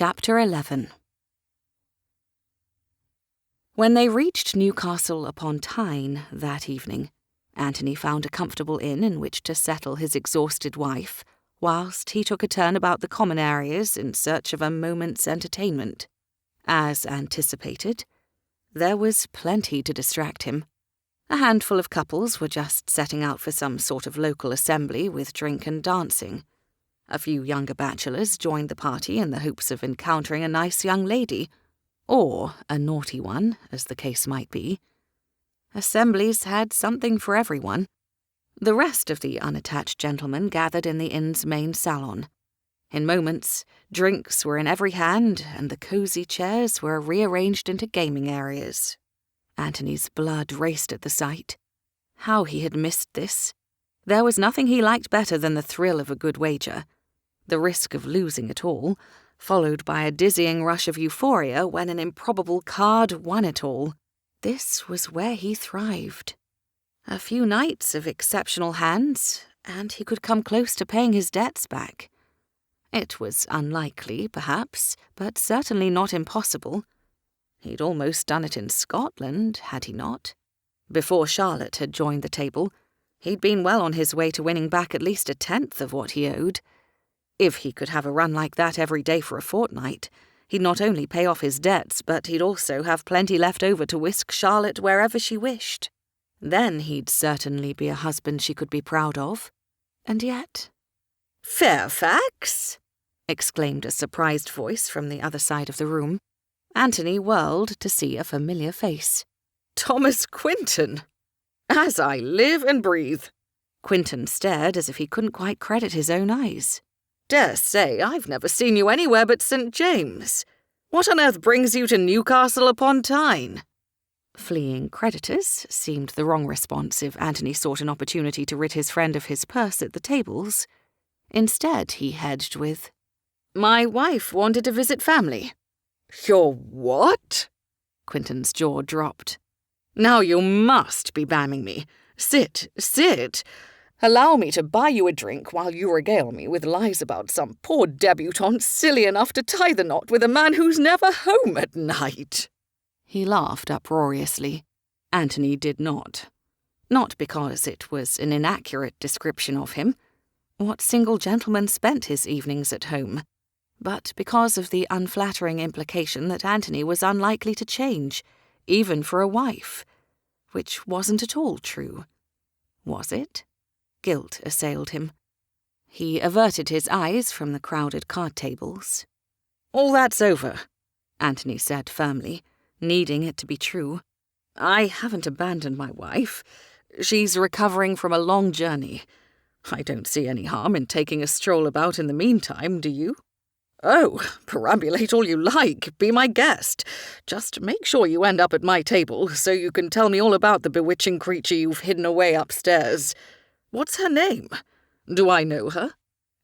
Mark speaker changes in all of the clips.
Speaker 1: Chapter 11. When they reached Newcastle upon Tyne that evening, Anthony found a comfortable inn in which to settle his exhausted wife, whilst he took a turn about the common areas in search of a moment's entertainment. As anticipated, there was plenty to distract him. A handful of couples were just setting out for some sort of local assembly with drink and dancing. A few younger bachelors joined the party in the hopes of encountering a nice young lady, or a naughty one, as the case might be. Assemblies had something for everyone. The rest of the unattached gentlemen gathered in the inn's main salon. In moments, drinks were in every hand, and the cosy chairs were rearranged into gaming areas. Anthony's blood raced at the sight. How he had missed this! There was nothing he liked better than the thrill of a good wager. The risk of losing it all, followed by a dizzying rush of euphoria when an improbable card won it all. This was where he thrived. A few nights of exceptional hands, and he could come close to paying his debts back. It was unlikely, perhaps, but certainly not impossible. He'd almost done it in Scotland, had he not? Before Charlotte had joined the table, he'd been well on his way to winning back at least a tenth of what he owed. If he could have a run like that every day for a fortnight, he'd not only pay off his debts, but he'd also have plenty left over to whisk Charlotte wherever she wished. Then he'd certainly be a husband she could be proud of. And yet... "Fairfax!" exclaimed a surprised voice from the other side of the room. Anthony whirled to see a familiar face. "Thomas Quinton! As I live and breathe!" Quinton stared as if he couldn't quite credit his own eyes. "Dare say I've never seen you anywhere but St. James. What on earth brings you to Newcastle upon Tyne?" Fleeing creditors seemed the wrong response if Anthony sought an opportunity to rid his friend of his purse at the tables. Instead, he hedged with, "My wife wanted to visit family." "Your what?" Quinton's jaw dropped. "Now you must be bamming me. Sit. Allow me to buy you a drink while you regale me with lies about some poor debutante silly enough to tie the knot with a man who's never home at night." He laughed uproariously. Anthony did not. Not because it was an inaccurate description of him. What single gentleman spent his evenings at home? But because of the unflattering implication that Anthony was unlikely to change, even for a wife. Which wasn't at all true. Was it? Guilt assailed him. He averted his eyes from the crowded card tables. "All that's over," Anthony said firmly, needing it to be true. "I haven't abandoned my wife. She's recovering from a long journey. I don't see any harm in taking a stroll about in the meantime, do you?" "Oh, perambulate all you like. Be my guest. Just make sure you end up at my table so you can tell me all about the bewitching creature you've hidden away upstairs. What's her name? Do I know her?"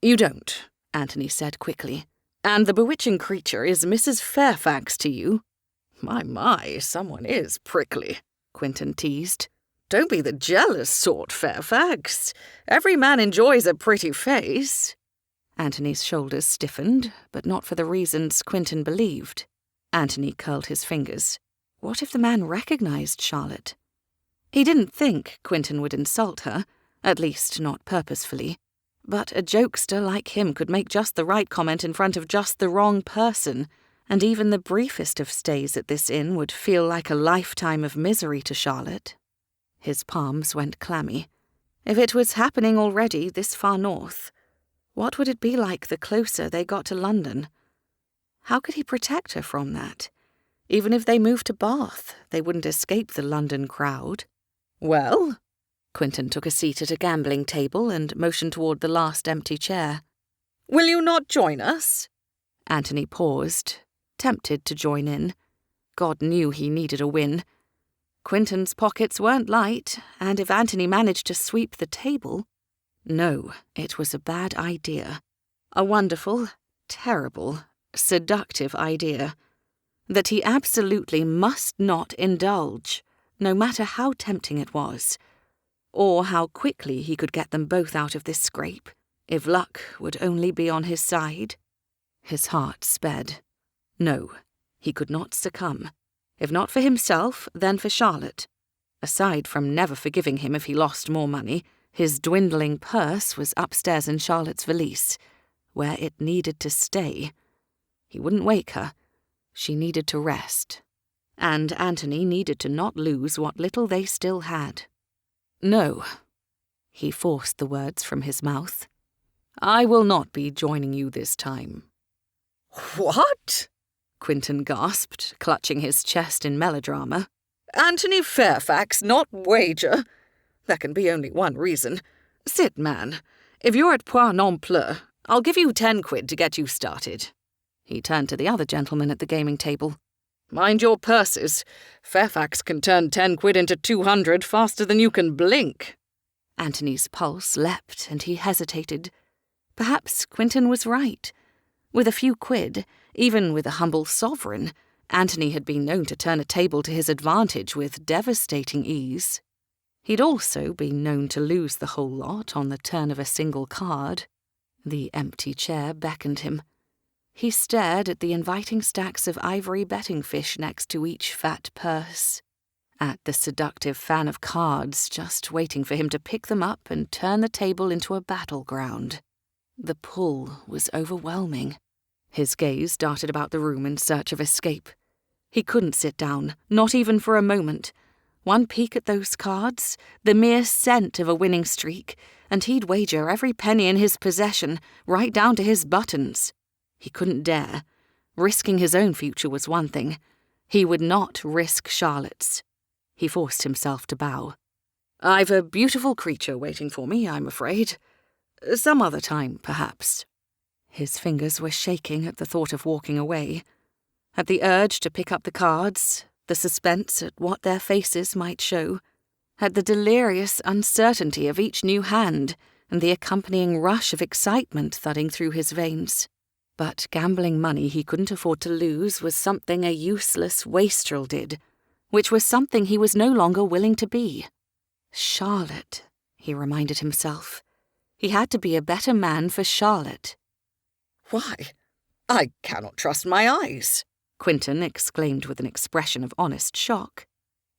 Speaker 1: "You don't," Anthony said quickly. "And the bewitching creature is Mrs. Fairfax to you?" My, someone is prickly," Quinton teased. "Don't be the jealous sort, Fairfax. Every man enjoys a pretty face." Anthony's shoulders stiffened, but not for the reasons Quinton believed. Anthony curled his fingers. What if the man recognized Charlotte? He didn't think Quinton would insult her, at least not purposefully. But a jokester like him could make just the right comment in front of just the wrong person, and even the briefest of stays at this inn would feel like a lifetime of misery to Charlotte. His palms went clammy. If it was happening already this far north, what would it be like the closer they got to London? How could he protect her from that? Even if they moved to Bath, they wouldn't escape the London crowd. "Well?" Quinton took a seat at a gambling table and motioned toward the last empty chair. "Will you not join us?" Anthony paused, tempted to join in. God knew he needed a win. Quinton's pockets weren't light, and if Anthony managed to sweep the table... No, it was a bad idea. A wonderful, terrible, seductive idea. That he absolutely must not indulge, no matter how tempting it was. Or how quickly he could get them both out of this scrape, if luck would only be on his side. His heart sped. No, he could not succumb. If not for himself, then for Charlotte. Aside from never forgiving him if he lost more money, his dwindling purse was upstairs in Charlotte's valise, where it needed to stay. He wouldn't wake her. She needed to rest. And Anthony needed to not lose what little they still had. No. He forced the words from his mouth. I will not be joining you this time.
Speaker 2: What?
Speaker 1: Quentin gasped, clutching his chest in melodrama.
Speaker 2: Anthony Fairfax not wager? There can be only one reason. Sit, man. If you're at point non plus, I'll give you 10 quid to get you started.
Speaker 1: He turned to the other gentleman at the gaming table.
Speaker 2: Mind your purses. Fairfax can turn 10 quid into 200 faster than you can blink.
Speaker 1: Anthony's pulse leapt and he hesitated. Perhaps Quentin was right. With a few quid, even with a humble sovereign, Anthony had been known to turn a table to his advantage with devastating ease. He'd also been known to lose the whole lot on the turn of a single card. The empty chair beckoned him. He stared at the inviting stacks of ivory betting fish next to each fat purse, at the seductive fan of cards just waiting for him to pick them up and turn the table into a battleground. The pull was overwhelming. His gaze darted about the room in search of escape. He couldn't sit down, not even for a moment. One peek at those cards, the mere scent of a winning streak, and he'd wager every penny in his possession, right down to his buttons. He couldn't dare. Risking his own future was one thing. He would not risk Charlotte's. He forced himself to bow.
Speaker 2: I've a beautiful creature waiting for me, I'm afraid. Some other time, perhaps.
Speaker 1: His fingers were shaking at the thought of walking away. At the urge to pick up the cards, the suspense at what their faces might show, at the delirious uncertainty of each new hand and the accompanying rush of excitement thudding through his veins. But gambling money he couldn't afford to lose was something a useless wastrel did, which was something he was no longer willing to be. Charlotte, he reminded himself. He had to be a better man for Charlotte.
Speaker 2: Why, I cannot trust my eyes,
Speaker 1: Quentin exclaimed with an expression of honest shock.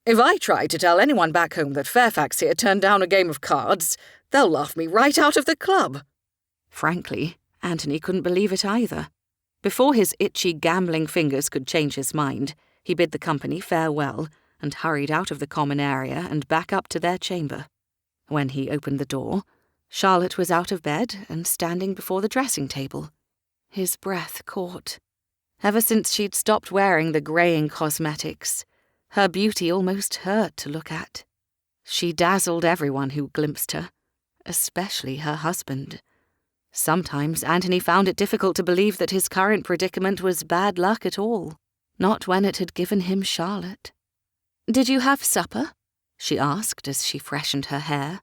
Speaker 2: If I try to tell anyone back home that Fairfax here turned down a game of cards, they'll laugh me right out of the club.
Speaker 1: Frankly, Anthony couldn't believe it either. Before his itchy gambling fingers could change his mind, he bid the company farewell and hurried out of the common area and back up to their chamber. When he opened the door, Charlotte was out of bed and standing before the dressing table. His breath caught. Ever since she'd stopped wearing the greying cosmetics, her beauty almost hurt to look at. She dazzled everyone who glimpsed her, especially her husband. Sometimes Anthony found it difficult to believe that his current predicament was bad luck at all, not when it had given him Charlotte. "Did you have supper?" she asked as she freshened her hair.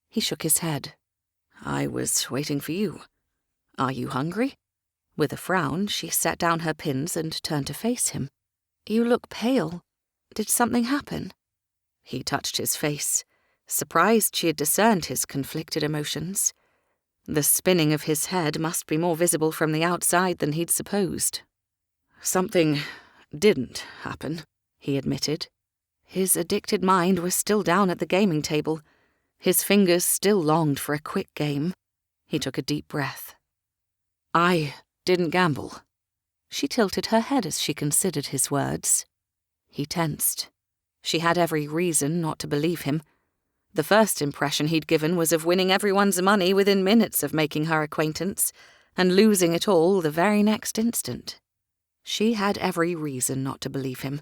Speaker 1: He shook his head.
Speaker 2: "I was waiting for you. Are you hungry?"
Speaker 1: With a frown, she set down her pins and turned to face him. "You look pale. Did something happen?" He touched his face, surprised she had discerned his conflicted emotions. The spinning of his head must be more visible from the outside than he'd supposed.
Speaker 2: "Something didn't happen," he admitted.
Speaker 1: His addicted mind was still down at the gaming table. His fingers still longed for a quick game. He took a deep breath.
Speaker 2: "I didn't gamble."
Speaker 1: She tilted her head as she considered his words. He tensed. She had every reason not to believe him. The first impression he'd given was of winning everyone's money within minutes of making her acquaintance, and losing it all the very next instant. She had every reason not to believe him.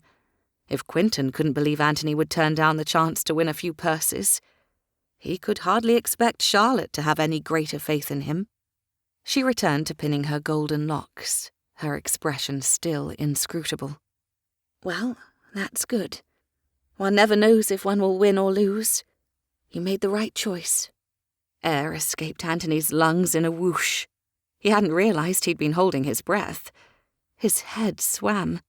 Speaker 1: If Quentin couldn't believe Anthony would turn down the chance to win a few purses, he could hardly expect Charlotte to have any greater faith in him. She returned to pinning her golden locks, her expression still inscrutable. "Well, that's good. One never knows if one will win or lose. You made the right choice." Air escaped Anthony's lungs in a whoosh. He hadn't realized he'd been holding his breath. His head swam.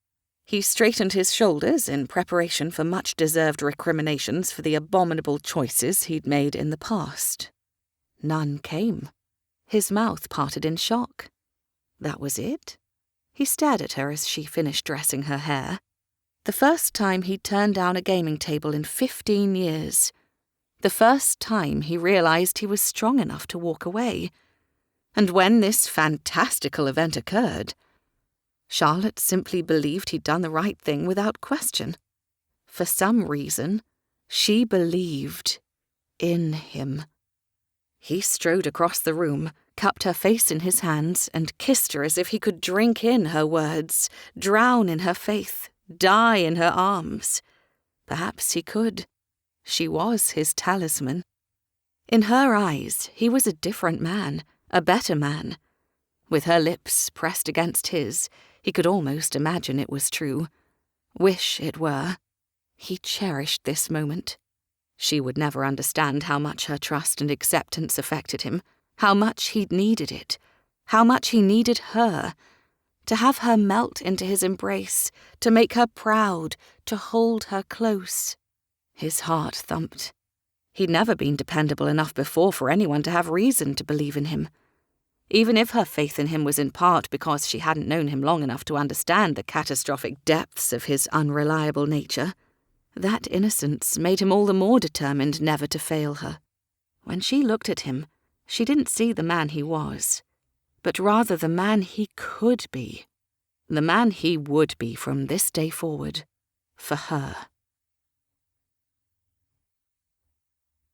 Speaker 1: He straightened his shoulders in preparation for much-deserved recriminations for the abominable choices he'd made in the past. None came. His mouth parted in shock. That was it? He stared at her as she finished dressing her hair. The first time he'd turned down a gaming table in 15 years. The first time he realized he was strong enough to walk away. And when this fantastical event occurred, Charlotte simply believed he'd done the right thing without question. For some reason, she believed in him. He strode across the room, cupped her face in his hands, and kissed her as if he could drink in her words, drown in her faith, die in her arms. Perhaps he could. She was his talisman. In her eyes, he was a different man, a better man. With her lips pressed against his, he could almost imagine it was true. Wish it were. He cherished this moment. She would never understand how much her trust and acceptance affected him, how much he'd needed it, how much he needed her. To have her melt into his embrace, to make her proud, to hold her close. His heart thumped. He'd never been dependable enough before for anyone to have reason to believe in him. Even if her faith in him was in part because she hadn't known him long enough to understand the catastrophic depths of his unreliable nature, that innocence made him all the more determined never to fail her. When she looked at him, she didn't see the man he was, but rather the man he could be, the man he would be from this day forward, for her.